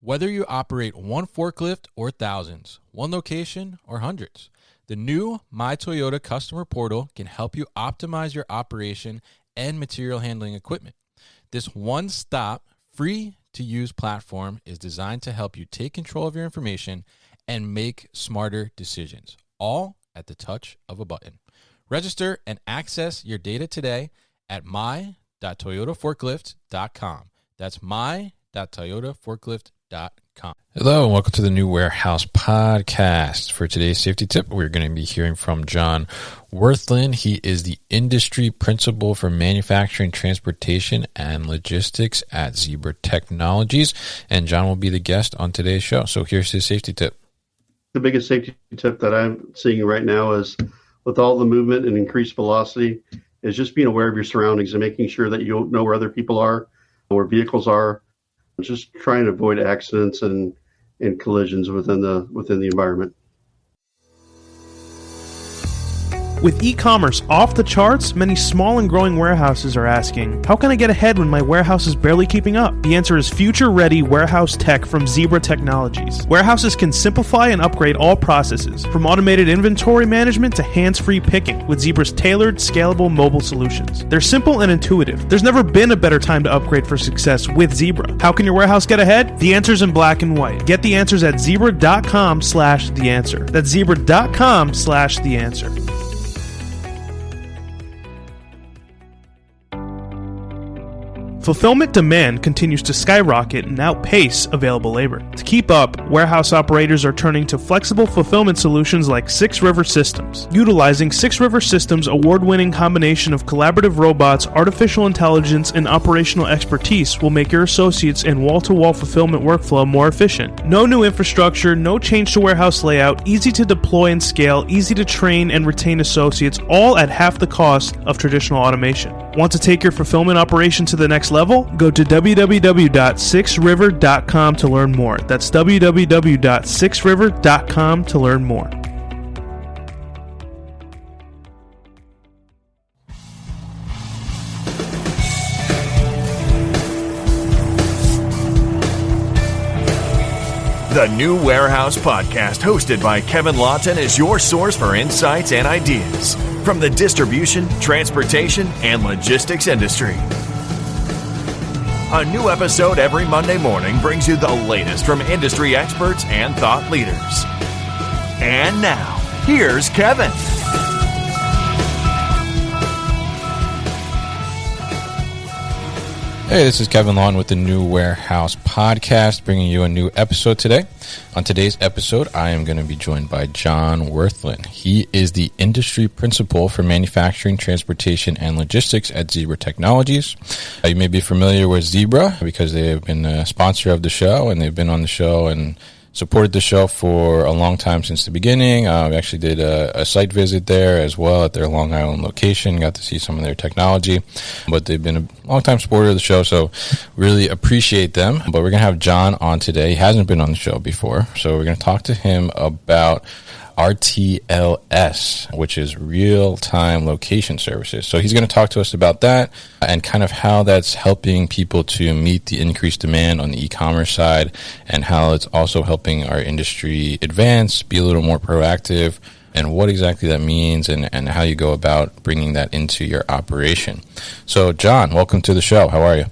Whether you operate one forklift or thousands, one location or hundreds, the new My Toyota customer portal can help you optimize your operation and material handling equipment. This one-stop, free-to-use platform is designed to help you take control of your information and make smarter decisions, all at the touch of a button. Register and access your data today at my.toyotaforklift.com. That's my.toyotaforklift.com. Hello and welcome to the New Warehouse Podcast. For today's safety tip, we're going to be hearing from John Wirthlin. He is the industry principal for manufacturing, transportation, and logistics at Zebra Technologies, and John will be the guest on today's show. So here's his safety tip. The biggest safety tip that I'm seeing right now is, with all the movement and increased velocity, is just being aware of your surroundings and making sure that you know where other people are, where vehicles are. Just trying to avoid accidents and collisions within the environment. With e-commerce off the charts, many small and growing warehouses are asking, how can I get ahead when my warehouse is barely keeping up? The answer is future-ready warehouse tech from Zebra Technologies. Warehouses can simplify and upgrade all processes, from automated inventory management to hands-free picking, with Zebra's tailored, scalable mobile solutions. They're simple and intuitive. There's never been a better time to upgrade for success with Zebra. How can your warehouse get ahead? The answer's in black and white. Get the answers at zebra.com/theanswer. That's zebra.com/theanswer. Fulfillment demand continues to skyrocket and outpace available labor. To keep up, warehouse operators are turning to flexible fulfillment solutions like 6 River Systems. Utilizing 6 River Systems' award-winning combination of collaborative robots, artificial intelligence, and operational expertise will make your associates and wall-to-wall fulfillment workflow more efficient. No new infrastructure, no change to warehouse layout, easy to deploy and scale, easy to train and retain associates, all at half the cost of traditional automation. Want to take your fulfillment operation to the next level? Go to www.6river.com to learn more. That's www.6river.com to learn more. The New Warehouse Podcast, hosted by Kevin Lawton, is your source for insights and ideas from the distribution, transportation, and logistics industry. A new episode every Monday morning brings you the latest from industry experts and thought leaders. And now, here's Kevin. Hey, this is Kevin Lawton with the New Warehouse Podcast, bringing you a new episode today. On today's episode, I am going to be joined by John Wirthlin. He is the industry principal for manufacturing, transportation, and logistics at Zebra Technologies. You may be familiar with Zebra because they have been a sponsor of the show, and they've been on the show and supported the show for a long time since the beginning. We actually did a site visit there as well at their Long Island location, got to see some of their technology, but they've been a long-time supporter of the show, so really appreciate them. But we're going to have John on today. He hasn't been on the show before, so we're going to talk to him about RTLS, which is real-time location services. So he's going to talk to us about that and kind of how that's helping people to meet the increased demand on the e-commerce side, and how it's also helping our industry advance, be a little more proactive, and what exactly that means, and how you go about bringing that into your operation. So John, welcome to the show. How are you?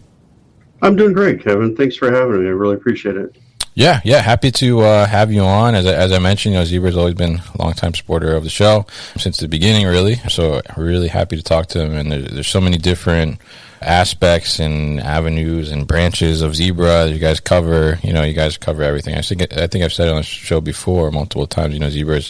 I'm doing great, Kevin. Thanks for having me. I really appreciate it. Yeah, happy to have you on. As I mentioned, Zebra's always been a longtime supporter of the show since the beginning, really. So really happy to talk to him. And there's so many different aspects and avenues and branches of Zebra that you guys cover. You guys cover everything. I think I've said it on the show before multiple times. Zebra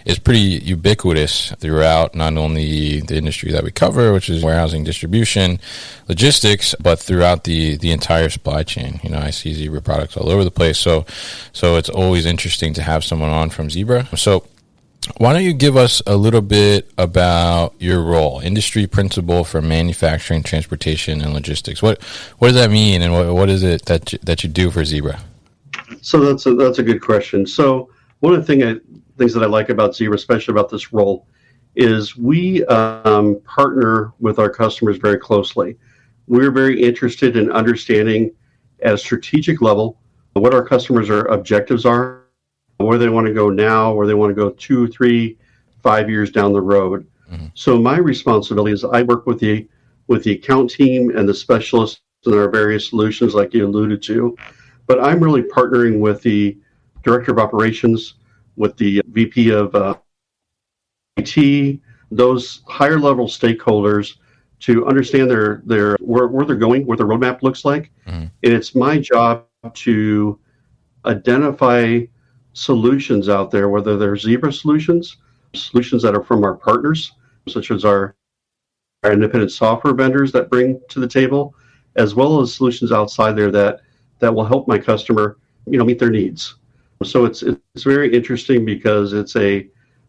is pretty ubiquitous throughout not only the industry that we cover, which is warehousing, distribution, logistics, but throughout the entire supply chain. I see Zebra products all over the place. So it's always interesting to have someone on from Zebra. So why don't you give us a little bit about your role, industry principal for manufacturing, transportation, and logistics? What does that mean, and what is it that you do for Zebra? So that's a good question. So one of the things that I like about Zebra, especially about this role, is we partner with our customers very closely. We're very interested in understanding at a strategic level what our customers' objectives are, where they want to go now, where they want to go 2, 3, 5 years down the road. Mm-hmm. So my responsibility is I work with the account team and the specialists in our various solutions like you alluded to, but I'm really partnering with the Director of Operations, with the VP of IT, those higher level stakeholders to understand their where they're going, what their roadmap looks like. Mm-hmm. And it's my job to identify solutions out there, whether they're Zebra solutions that are from our partners, such as our independent software vendors that bring to the table, as well as solutions outside there that will help my customer, meet their needs. So it's very interesting because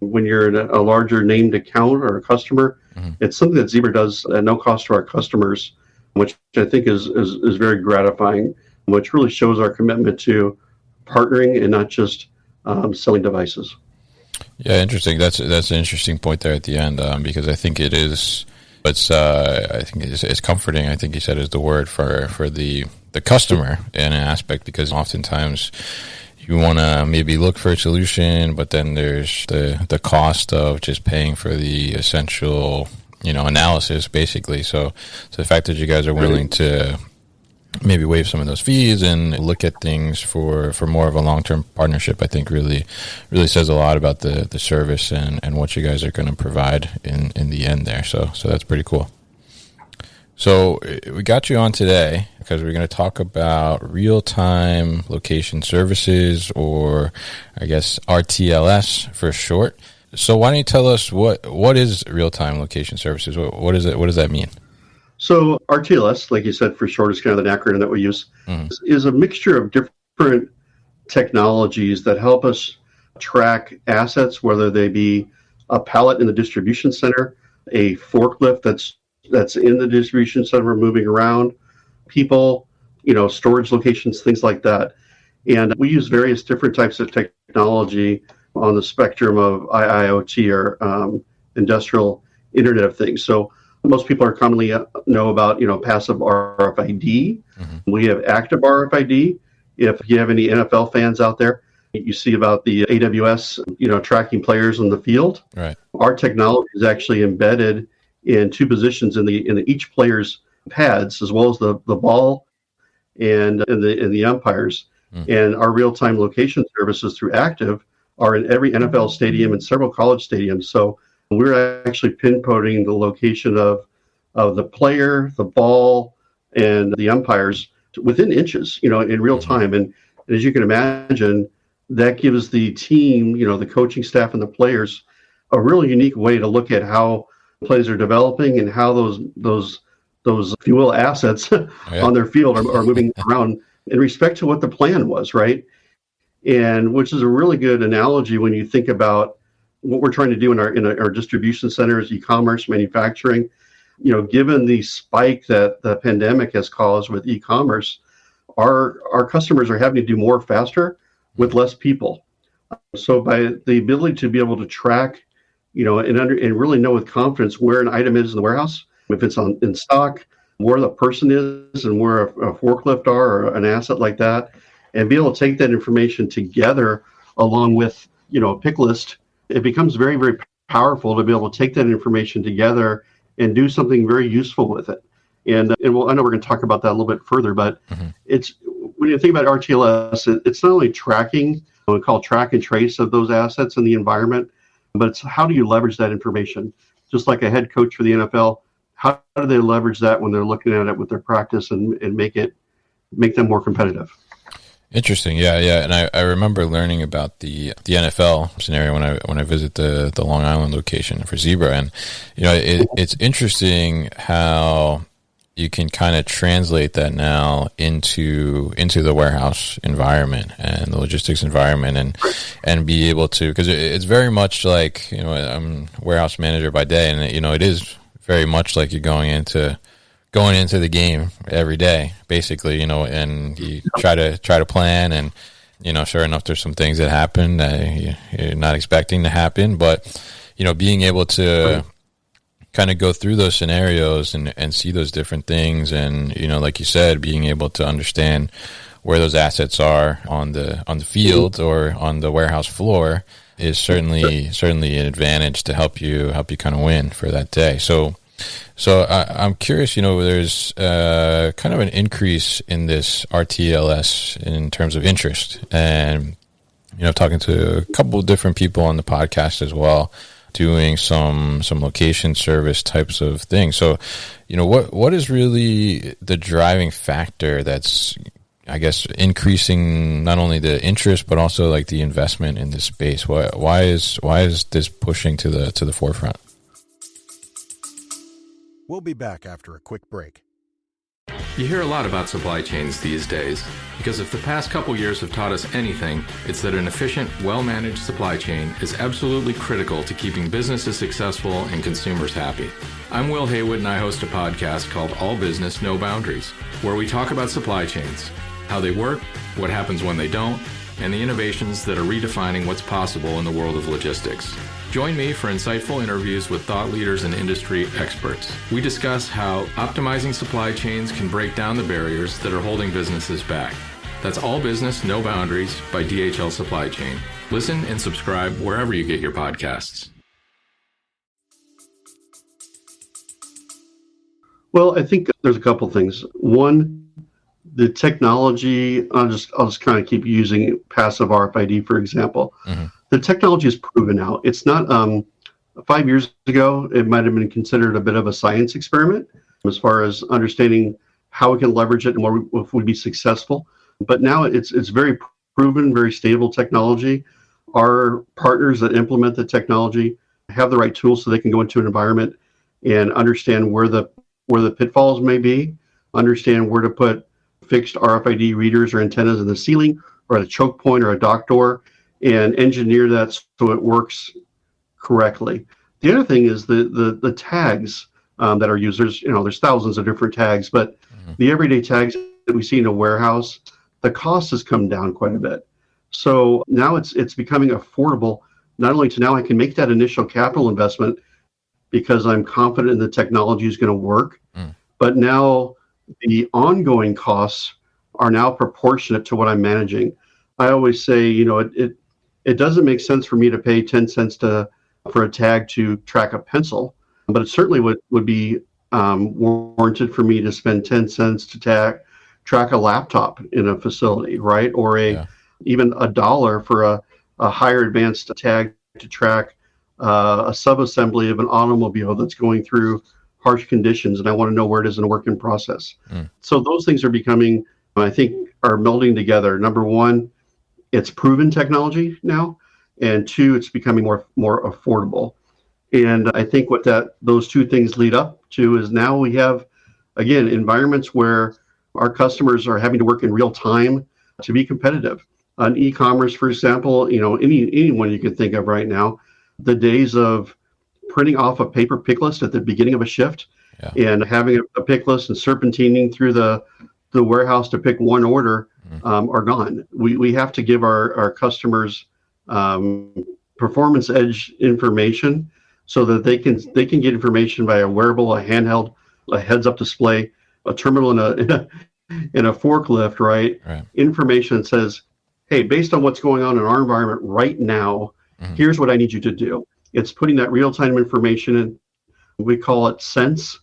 when you're in a larger named account or a customer, mm-hmm. it's something that Zebra does at no cost to our customers, which I think is very gratifying, which really shows our commitment to partnering and not just selling devices. Yeah, interesting. That's an interesting point there at the end, because I think it is. I think it's comforting. I think you said is the word for the customer in an aspect, because oftentimes you want to maybe look for a solution, but then there's the cost of just paying for the essential, analysis, basically. So the fact that you guys are willing to maybe waive some of those fees and look at things for more of a long-term partnership, I think really says a lot about the service and what you guys are going to provide in the end there. So that's pretty cool. So we got you on today because we're going to talk about real-time location services, or I guess RTLS for short. So why don't you tell us what is real-time location services? What is it? What does that mean? So RTLS, like you said, for short, is kind of the acronym that we use, mm-hmm. is a mixture of different technologies that help us track assets, whether they be a pallet in the distribution center, a forklift that's in the distribution center moving around, people, storage locations, things like that. And we use various different types of technology on the spectrum of IIoT or industrial Internet of Things. So most people are commonly know about, passive RFID. Mm-hmm. We have active RFID. If you have any NFL fans out there, you see about the AWS, tracking players in the field. Right. Our technology is actually embedded in 2 positions in each player's pads, as well as the ball and the umpires. Mm-hmm. And our real-time location services through Active are in every NFL stadium and several college stadiums. So we're actually pinpointing the location of the player, the ball, and the umpires within inches, in real time. And as you can imagine, that gives the team, the coaching staff and the players a really unique way to look at how plays are developing and how those if you will, assets on their field are moving around in respect to what the plan was, right? And which is a really good analogy when you think about what we're trying to do in our distribution centers, e-commerce, manufacturing. Given the spike that the pandemic has caused with e-commerce, our customers are having to do more faster with less people. So by the ability to be able to track, and really know with confidence where an item is in the warehouse, if it's in stock, where the person is, and where a forklift are, or an asset like that, and be able to take that information together along with, a pick list, it becomes very, very powerful to be able to take that information together and do something very useful with it. And I know we're going to talk about that a little bit further, but mm-hmm. It's when you think about RTLS, it's not only tracking, we call track and trace of those assets in the environment, but it's how do you leverage that information? Just like a head coach for the NFL, how do they leverage that when they're looking at it with their practice and make them more competitive? Interesting. Yeah. And I remember learning about the NFL scenario when I visit the Long Island location for Zebra, and it's interesting how you can kind of translate that now into the warehouse environment and the logistics environment, and be able to, because it's very much like, I'm a warehouse manager by day, and it is very much like you're going into the game every day, basically, and you try to plan, and sure enough, there's some things that happen that you're not expecting to happen, but being able to kind of go through those scenarios and see those different things, and like you said, being able to understand where those assets are on the field or on the warehouse floor is certainly an advantage to help you kind of win for that day. So I'm curious, there's kind of an increase in this RTLS in terms of interest, and talking to a couple of different people on the podcast as well, doing some location service types of things. So, what is really the driving factor that's, I guess, increasing not only the interest but also like the investment in this space? Why is this pushing to the forefront? We'll be back after a quick break. You hear a lot about supply chains these days, because if the past couple years have taught us anything, it's that an efficient, well-managed supply chain is absolutely critical to keeping businesses successful and consumers happy. I'm Will Haywood, and I host a podcast called All Business, No Boundaries, where we talk about supply chains, how they work, what happens when they don't, and the innovations that are redefining what's possible in the world of logistics. Join me for insightful interviews with thought leaders and industry experts. We discuss how optimizing supply chains can break down the barriers that are holding businesses back. That's All Business, No Boundaries by DHL Supply Chain. Listen and subscribe wherever you get your podcasts. Well, I think there's a couple things. One, the technology, I'll just kind of keep using passive RFID, for example. Mm-hmm. The technology is proven out. It's not 5 years ago, it might have been considered a bit of a science experiment as far as understanding how we can leverage it and what would be successful. But now it's very proven, very stable technology. Our partners that implement the technology have the right tools so they can go into an environment and understand where the pitfalls may be, understand where to put fixed RFID readers or antennas in the ceiling or at a choke point or a dock door, and engineer that so it works correctly. The other thing is the tags that are used. There's thousands of different tags, but the everyday tags that we see in a warehouse, the cost has come down quite a bit. So now it's becoming affordable, not only to now I can make that initial capital investment because I'm confident the technology is going to work, but now the ongoing costs are now proportionate to what I'm managing. I always say, it doesn't make sense for me to pay 10 cents for a tag to track a pencil, but it certainly would be warranted for me to spend 10 cents to track a laptop in a facility, right? Or even $1 for a higher advanced tag to track a subassembly of an automobile that's going through harsh conditions, and I want to know where it is in a work in process. So those things are becoming, I think, are melding together. Number one, it's proven technology now, and two, it's becoming more affordable. And I think what those two things lead up to is now we have, again, environments where our customers are having to work in real time to be competitive. On e-commerce, for example, anyone you can think of right now, the days of printing off a paper pick list at the beginning of a shift and having a pick list and serpentining through the warehouse to pick one order are gone. We have to give our customers performance edge information so that they can get information via a wearable, a handheld, a heads-up display, a terminal in a forklift, right? Information that says, hey, based on what's going on in our environment right now, here's what I need you to do. It's putting that real-time information in. We call it sense,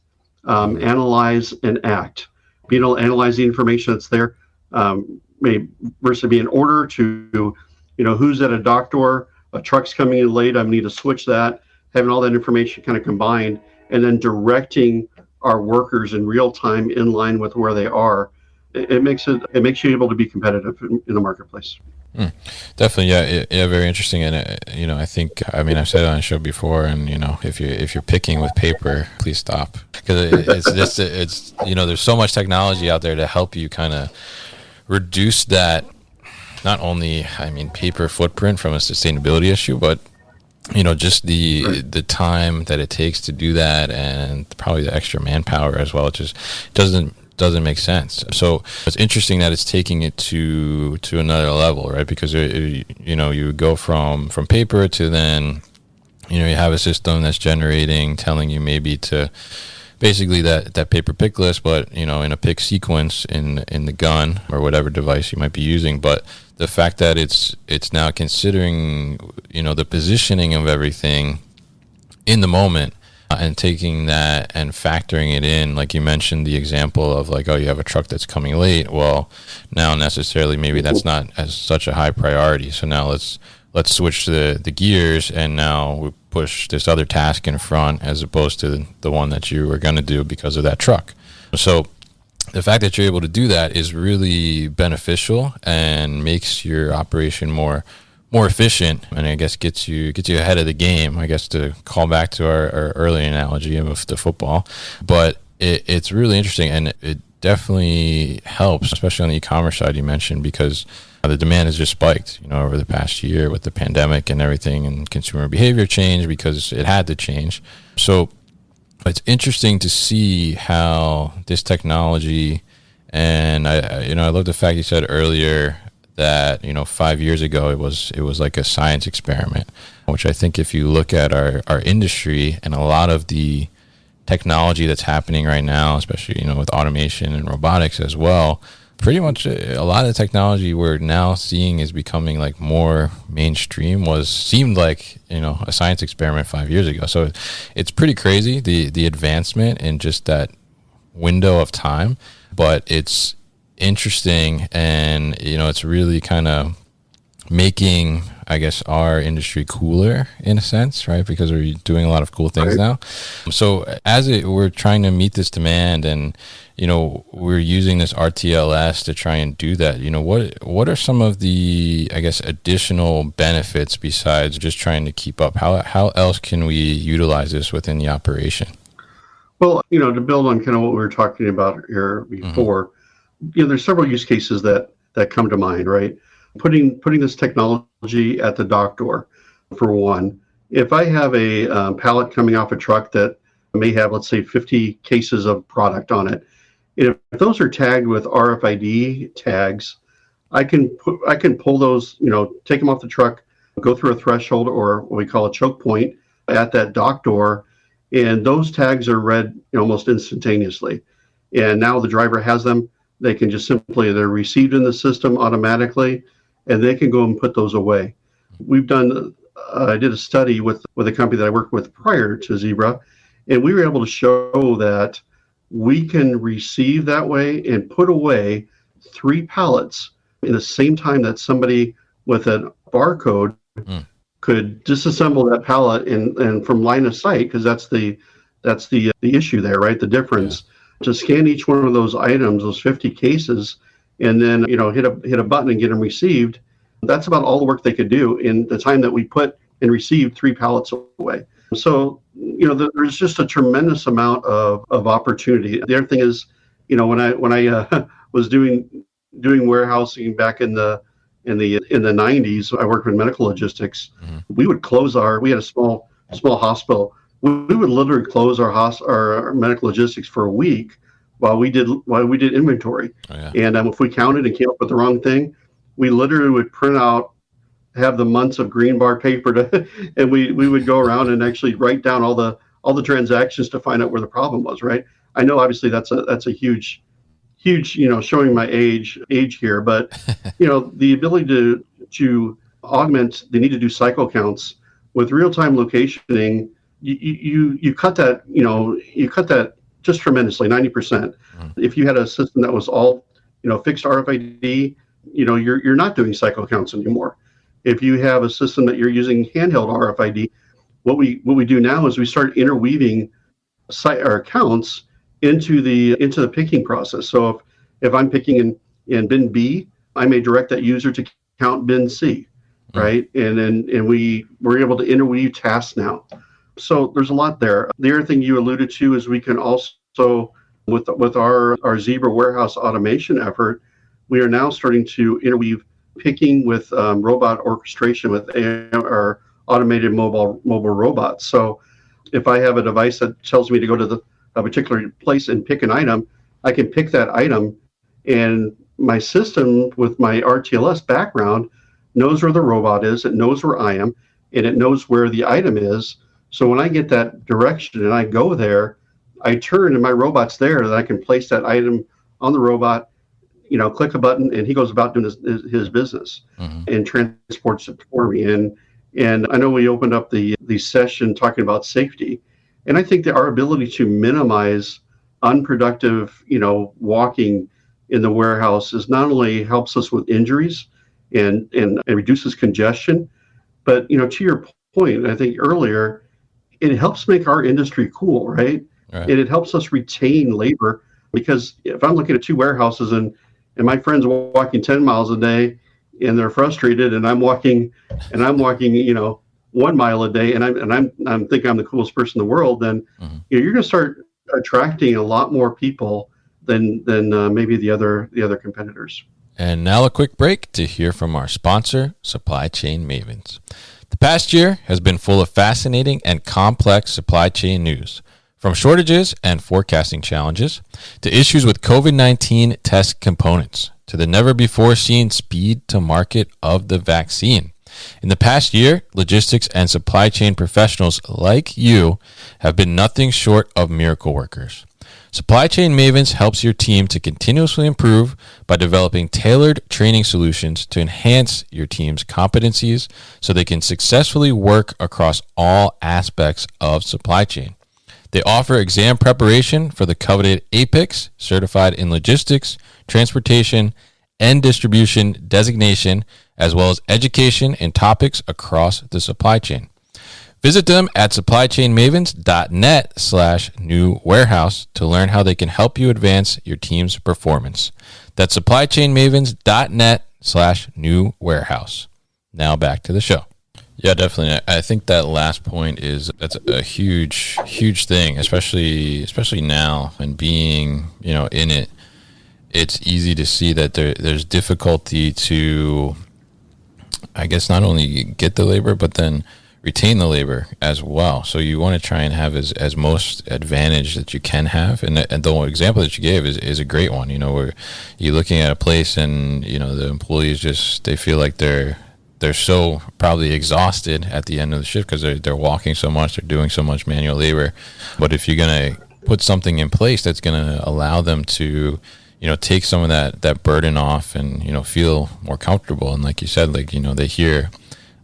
analyze, and act. Being able to analyze the information that's there, versus be an order to, who's at a dock door, a truck's coming in late, I need to switch that, having all that information kind of combined, and then directing our workers in real time in line with where they are. It makes you able to be competitive in the marketplace. Definitely, yeah, very interesting. And I think, I've said it on the show before, and if you're picking with paper, please stop, because it's there's so much technology out there to help you kind of reduce that, not only paper footprint from a sustainability issue, but just the time that it takes to do that, and probably the extra manpower as well. It just doesn't make sense. So it's interesting that it's taking it to another level, right? Because you go from paper to then you have a system that's telling you maybe to basically that paper pick list, but in a pick sequence in the gun or whatever device you might be using. But the fact that it's now considering the positioning of everything in the moment, and taking that and factoring it in, like you mentioned the example of like, oh, you have a truck that's coming late. Well, now necessarily maybe that's not as such a high priority. So now let's switch the gears, and now we push this other task in front as opposed to the one that you were going to do because of that truck. So the fact that you're able to do that is really beneficial and makes your operation more efficient, and I guess gets you ahead of the game, I guess, to call back to our earlier analogy of the football. But it's really interesting, and it definitely helps, especially on the e-commerce side you mentioned, because the demand has just spiked, over the past year with the pandemic and everything, and consumer behavior change because it had to change. So it's interesting to see how this technology, and I love the fact you said earlier that 5 years ago it was like a science experiment, which I think if you look at our industry and a lot of the technology that's happening right now, especially with automation and robotics as well, pretty much a lot of the technology we're now seeing is becoming like more mainstream seemed like a science experiment 5 years ago. So it's pretty crazy, the advancement in just that window of time, but it's interesting, and it's really kind of making, I guess, our industry cooler in a sense, right? Because we're doing a lot of cool things now. So we're trying to meet this demand, and we're using this RTLS to try and do that. What are some of the, I guess, additional benefits besides just trying to keep up? How else can we utilize this within the operation? Well, to build on kind of what we were talking about here before, there's several use cases that come to mind, right? Putting this technology at the dock door, for one. If I have a pallet coming off a truck that may have, let's say, 50 cases of product on it, if those are tagged with RFID tags, I can pull those, take them off the truck, go through a threshold or what we call a choke point at that dock door, and those tags are read almost instantaneously. And now the driver has them. They can just they're received in the system automatically, and they can go and put those away. I did a study with a company that I worked with prior to Zebra, and we were able to show that we can receive that way and put away 3 pallets in the same time that somebody with a barcode could disassemble that pallet and from line of sight, because that's the issue there, right? The difference. Yeah. To scan each one of those items, those 50 cases, and then hit a button and get them received. That's about all the work they could do in the time that we put and received 3 pallets away. So there's just a tremendous amount of opportunity. The other thing is, when I was doing warehousing back in the 90s, I worked with medical logistics. We would we had a small hospital. We would literally close our medical logistics for a week while we did inventory. Oh, yeah. And if we counted and came up with the wrong thing, we literally would have the months of green bar paper and we would go around and actually write down all the transactions to find out where the problem was. Right? I know obviously that's a huge, showing my age here, but the ability to augment the need to do cycle counts with real-time locating. You cut that just tremendously, 90%. If you had a system that was all fixed RFID, you're not doing cycle counts anymore. If you have a system that you're using handheld RFID, what we do now is we start interweaving counts into the picking process. So if I'm picking in bin B, I may direct that user to count bin C, right? And we're able to interweave tasks now. So there's a lot there. The other thing you alluded to is we can also, with our Zebra warehouse automation effort, we are now starting to interweave picking with robot orchestration with our automated mobile robots. So if I have a device that tells me to go to a particular place and pick an item, I can pick that item, and my system with my RTLS background knows where the robot is, it knows where I am, and it knows where the item is. So when I get that direction and I go there, I turn and my robot's there, that I can place that item on the robot, click a button, and he goes about doing his business and transports it for me. And I know we opened up the session talking about safety, and I think that our ability to minimize unproductive, walking in the warehouse is not only helps us with injuries and reduces congestion, but to your point, I think earlier, it helps make our industry cool, right? And it helps us retain labor, because if I'm looking at two warehouses and my friends are walking 10 miles a day and they're frustrated, and I'm walking 1 mile a day, and I'm thinking I'm the coolest person in the world, then you're going to start attracting a lot more people than maybe the other competitors. And now a quick break to hear from our sponsor, Supply Chain Mavens. The past year has been full of fascinating and complex supply chain news, from shortages and forecasting challenges to issues with COVID-19 test components to the never-before-seen speed to market of the vaccine. In the past year, logistics and supply chain professionals like you have been nothing short of miracle workers. Supply Chain Mavens helps your team to continuously improve by developing tailored training solutions to enhance your team's competencies so they can successfully work across all aspects of supply chain. They offer exam preparation for the coveted APICS, certified in logistics, transportation, and distribution designation, as well as education in topics across the supply chain. Visit them at supplychainmavens.net/new warehouse to learn how they can help you advance your team's performance. That's supplychainmavens.net/new warehouse. Now back to the show. Yeah, definitely. I think that last point that's a huge thing, especially now, and being, in it. It's easy to see that there's difficulty to, I guess, not only get the labor, but then retain the labor as well. So you want to try and have as most advantage that you can have. And the example that you gave is a great one, where you're looking at a place and, the employees they feel like they're so probably exhausted at the end of the shift because they're walking so much, they're doing so much manual labor. But if you're going to put something in place that's going to allow them to, take some of that burden off and, feel more comfortable. And like you said, they hear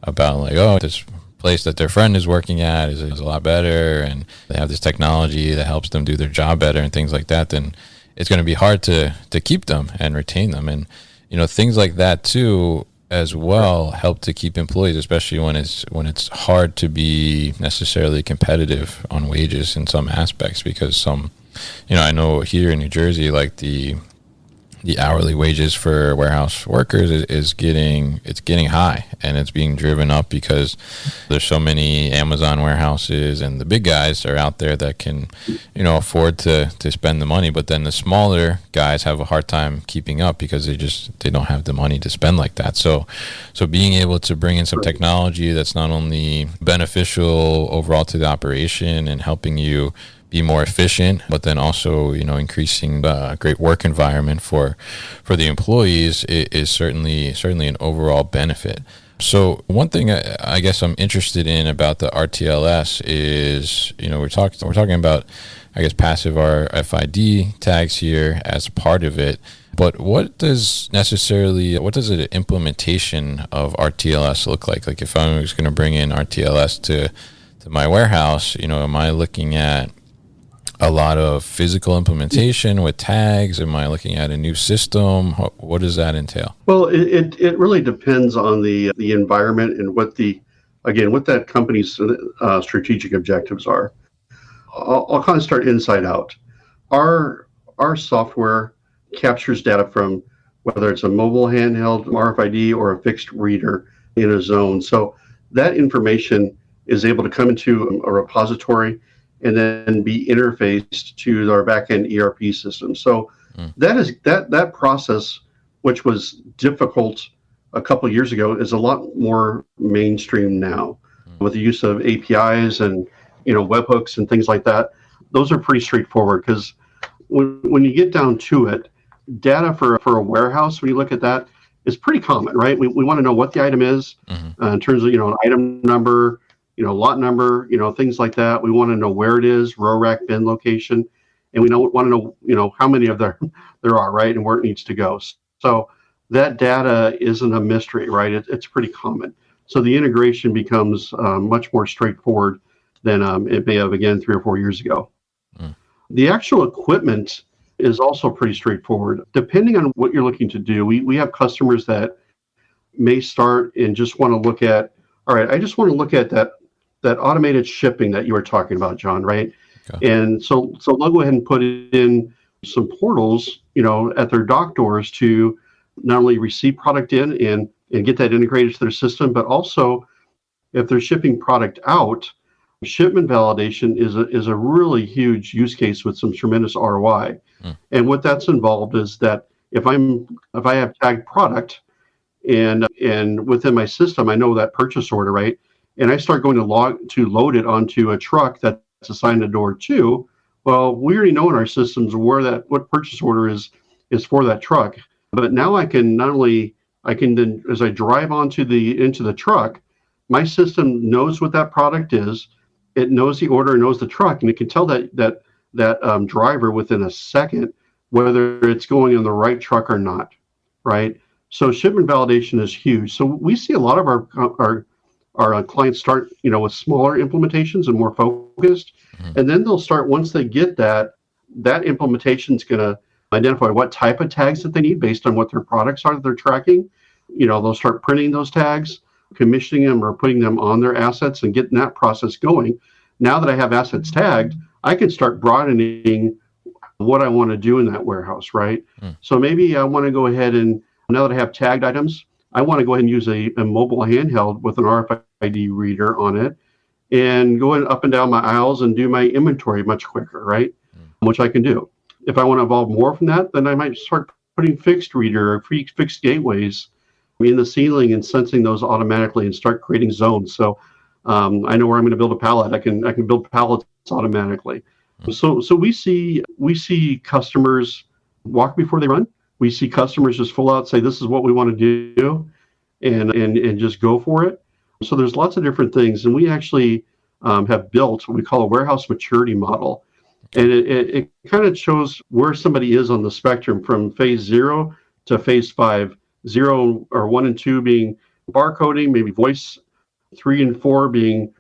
about this place that their friend is working at is a lot better, and they have this technology that helps them do their job better and things like that, then it's going to be hard to keep them and retain them. And, things like that too, as well, help to keep employees, especially when it's hard to be necessarily competitive on wages in some aspects, because I know here in New Jersey, like the hourly wages for warehouse workers is getting high, and it's being driven up because there's so many Amazon warehouses, and the big guys are out there that can, afford to spend the money, but then the smaller guys have a hard time keeping up because they don't have the money to spend like that. So being able to bring in some technology that's not only beneficial overall to the operation and helping you be more efficient, but then also, increasing the great work environment for the employees is certainly an overall benefit. So one thing I guess I'm interested in about the RTLS is, we're talking about, I guess, passive RFID tags here as part of it. But what does an implementation of RTLS look like? Like if I was going to bring in RTLS to my warehouse, am I looking at a lot of physical implementation with tags? Am I looking at a new system? What does that entail? Well, it really depends on the environment and what that company's strategic objectives are. I'll kind of start inside out. Our software captures data from whether it's a mobile handheld RFID or a fixed reader in a zone. So that information is able to come into a repository and then be interfaced to our backend ERP system. So that process, which was difficult a couple of years ago, is a lot more mainstream now with the use of APIs and webhooks and things like that. Those are pretty straightforward because when you get down to it, data for a warehouse, when you look at that, is pretty common, right? We want to know what the item is in terms of an item number, lot number, things like that. We want to know where it is, row rack bin location, and we want to know, how many of there are, right, and where it needs to go. So that data isn't a mystery, right? It's pretty common. So the integration becomes much more straightforward than it may have, again, 3 or 4 years ago. The actual equipment is also pretty straightforward. Depending on what you're looking to do, we have customers that may start and just want to look at, all right, I just want to look at that automated shipping that you were talking about, John, right? Okay. And so they'll go ahead and put in some portals, at their dock doors to not only receive product in and get that integrated to their system, but also if they're shipping product out, shipment validation is a really huge use case with some tremendous ROI. And what that's involved is that if I have tagged product and within my system, I know that purchase order, right? And I start going to load it onto a truck that's assigned a door 2. Well, we already know in our systems what purchase order is for that truck. But now I can then, as I drive into the truck, my system knows what that product is. It knows the order, knows the truck, and it can tell that driver within a second whether it's going in the right truck or not, right? So shipment validation is huge. So we see a lot of our clients start, with smaller implementations and more focused, and then they'll start, once they get that implementation is going to identify what type of tags that they need based on what their products are that they're tracking. They'll start printing those tags, commissioning them or putting them on their assets and getting that process going. Now that I have assets tagged, I can start broadening what I want to do in that warehouse, right? So maybe I want to go ahead and, now that I have tagged items, I want to go ahead and use a mobile handheld with an RFID reader on it and go up and down my aisles and do my inventory much quicker, right? Which I can do. If I want to evolve more from that, then I might start putting fixed reader or fixed gateways in the ceiling and sensing those automatically and start creating zones. So I know where I'm going to build a pallet. I can build pallets automatically. So we see customers walk before they run. We see customers just full out say, this is what we want to do, and just go for it. So there's lots of different things. And we actually have built what we call a warehouse maturity model. And it kind of shows where somebody is on the spectrum from phase 0 to phase 5. 0 or 1 and 2 being barcoding, maybe voice, 3 and 4 being,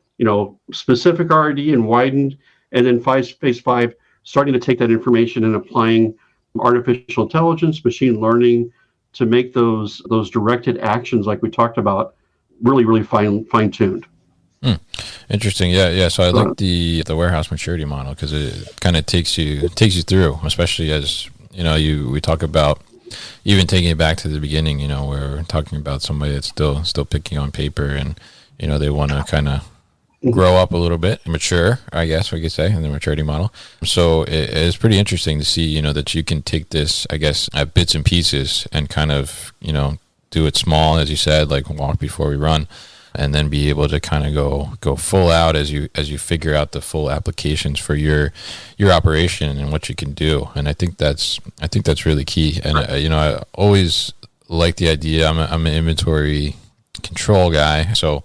specific R&D and widened, and then phase 5 starting to take that information and applying artificial intelligence, machine learning to make those directed actions like we talked about really, really fine-tuned. Interesting. Yeah. So I like the warehouse maturity model because it kind of takes you through, especially as, we talk about even taking it back to the beginning, where we're talking about somebody that's still picking on paper and, they want to kind of grow up a little bit, mature, I guess we could say, in the maturity model. So it's pretty interesting to see, that you can take this, I guess, at bits and pieces and kind of, do it small, as you said, like walk before we run, and then be able to kind of go full out as you figure out the full applications for your operation and what you can do. And I think that's really key. And I always like the idea. I'm an inventory control guy, so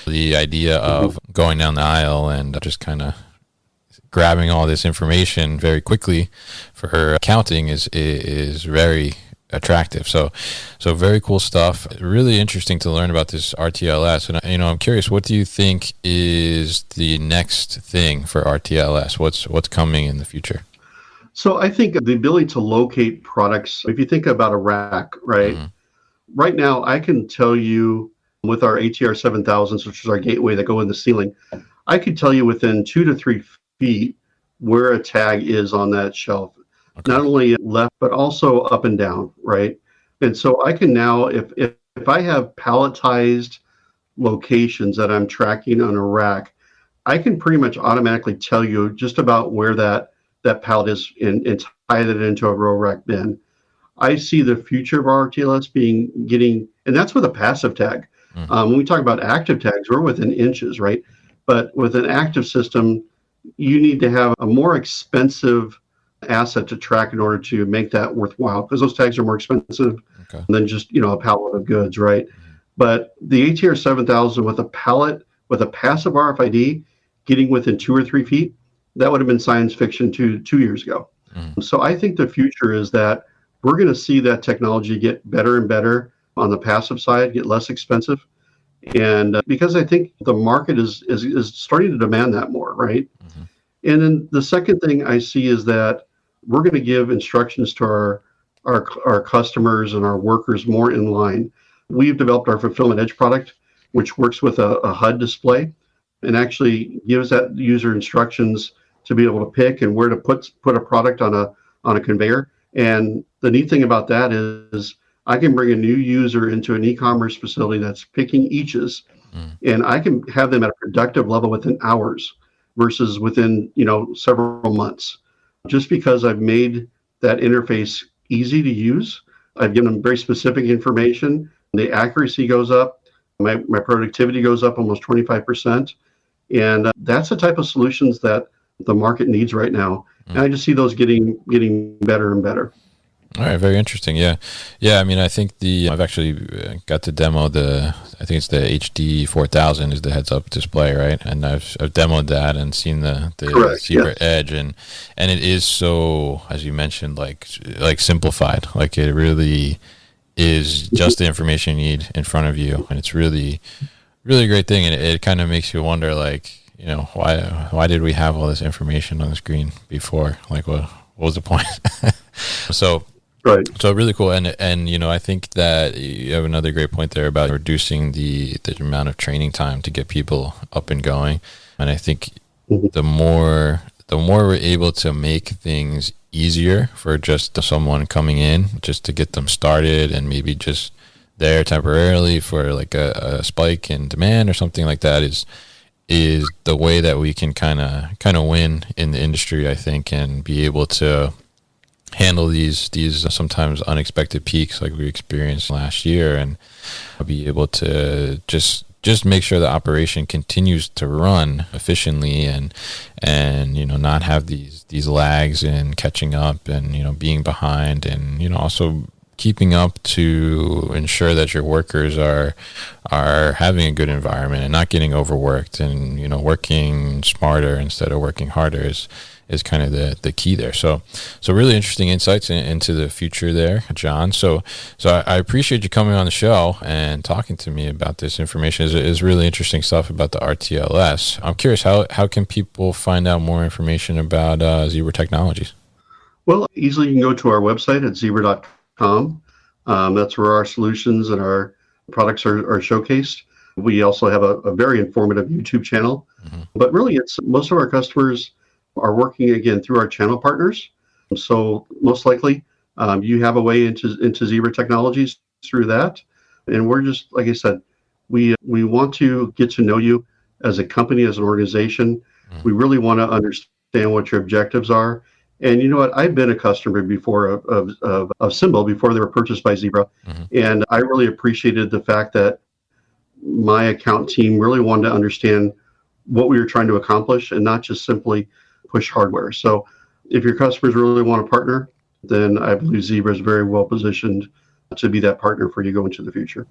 the idea of going down the aisle and just kind of grabbing all this information very quickly for her accounting is very attractive. So very cool stuff. Really interesting to learn about this RTLS. And I'm curious, what do you think is the next thing for RTLS? What's coming in the future? So I think the ability to locate products, if you think about a rack, right? Right now, I can tell you with our ATR 7000s, which is our gateway that go in the ceiling, I could tell you within 2 to 3 feet where a tag is on that shelf. Okay. Not only left, but also up and down, right? And so I can now, if I have palletized locations that I'm tracking on a rack, I can pretty much automatically tell you just about where that pallet is and tie it into a row rack bin. I see the future of RTLS getting, and that's with a passive tag. When we talk about active tags, we're within inches, right? But with an active system, you need to have a more expensive asset to track in order to make that worthwhile, because those tags are more expensive than just a pallet of goods, right? But the ATR 7000 with a pallet with a passive RFID getting within 2 or 3 feet, that would have been science fiction 2 years ago. So I think the future is that we're going to see that technology get better and better on the passive side, get less expensive. And because I think the market is starting to demand that more, right? And then the second thing I see is that we're going to give instructions to our customers and our workers more in line. We've developed our Fulfillment Edge product, which works with a HUD display and actually gives that user instructions to be able to pick and where to put a product on a conveyor. And the neat thing about that is I can bring a new user into an e-commerce facility that's picking eaches, and I can have them at a productive level within hours versus within several months, just because I've made that interface easy to use. I've given them very specific information. The accuracy goes up. My productivity goes up almost 25%. And that's the type of solutions that the market needs right now. And I just see those getting better and better. All right, very interesting. Yeah. I mean, I think I've actually got to demo I think it's the HD 4000 is the heads-up display, right? And I've demoed that and seen the Zebra Edge, and it is so, as you mentioned, like simplified. Like it really is just the information you need in front of you, and it's really, really a great thing. And it kind of makes you wonder, like, why did we have all this information on the screen before? Like, what was the point? So. Right. So really cool. And I think that you have another great point there about reducing the amount of training time to get people up and going. And I think the more we're able to make things easier for just someone coming in, just to get them started and maybe just there temporarily for like a spike in demand or something like that, is the way that we can kind of win in the industry, I think, and be able to handle these sometimes unexpected peaks like we experienced last year, and be able to just make sure the operation continues to run efficiently and not have these lags in catching up and being behind, and also keeping up to ensure that your workers are having a good environment and not getting overworked, and working smarter instead of working harder is kind of the key there. So really interesting insights into the future there, John. So I appreciate you coming on the show and talking to me about this information. Is really interesting stuff about the RTLS. I'm curious, how can people find out more information about Zebra Technologies? Well, easily you can go to our website at zebra.com. That's where our solutions and our products are showcased. We also have a very informative YouTube channel. But really, it's most of our customers are working again through our channel partners. So most likely you have a way into Zebra Technologies through that. And we're just, like I said, we want to get to know you as a company, as an organization. We really want to understand what your objectives are. And you know what? I've been a customer before of Symbol before they were purchased by Zebra. And I really appreciated the fact that my account team really wanted to understand what we were trying to accomplish and not just simply push hardware. So if your customers really want to partner, then I believe Zebra is very well positioned to be that partner for you going into the future.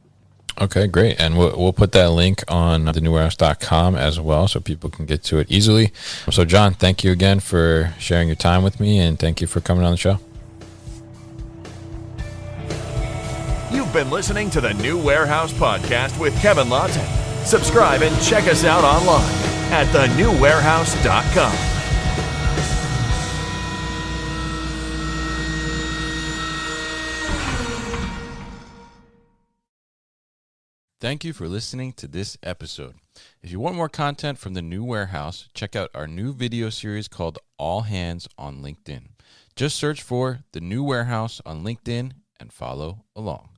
Okay, great. And we'll put that link on thenewwarehouse.com as well, so people can get to it easily. So John, thank you again for sharing your time with me, and thank you for coming on the show. You've been listening to the New Warehouse Podcast with Kevin Lawton. Subscribe and check us out online at thenewwarehouse.com. Thank you for listening to this episode. If you want more content from the New Warehouse, check out our new video series called All Hands on LinkedIn. Just search for the New Warehouse on LinkedIn and follow along.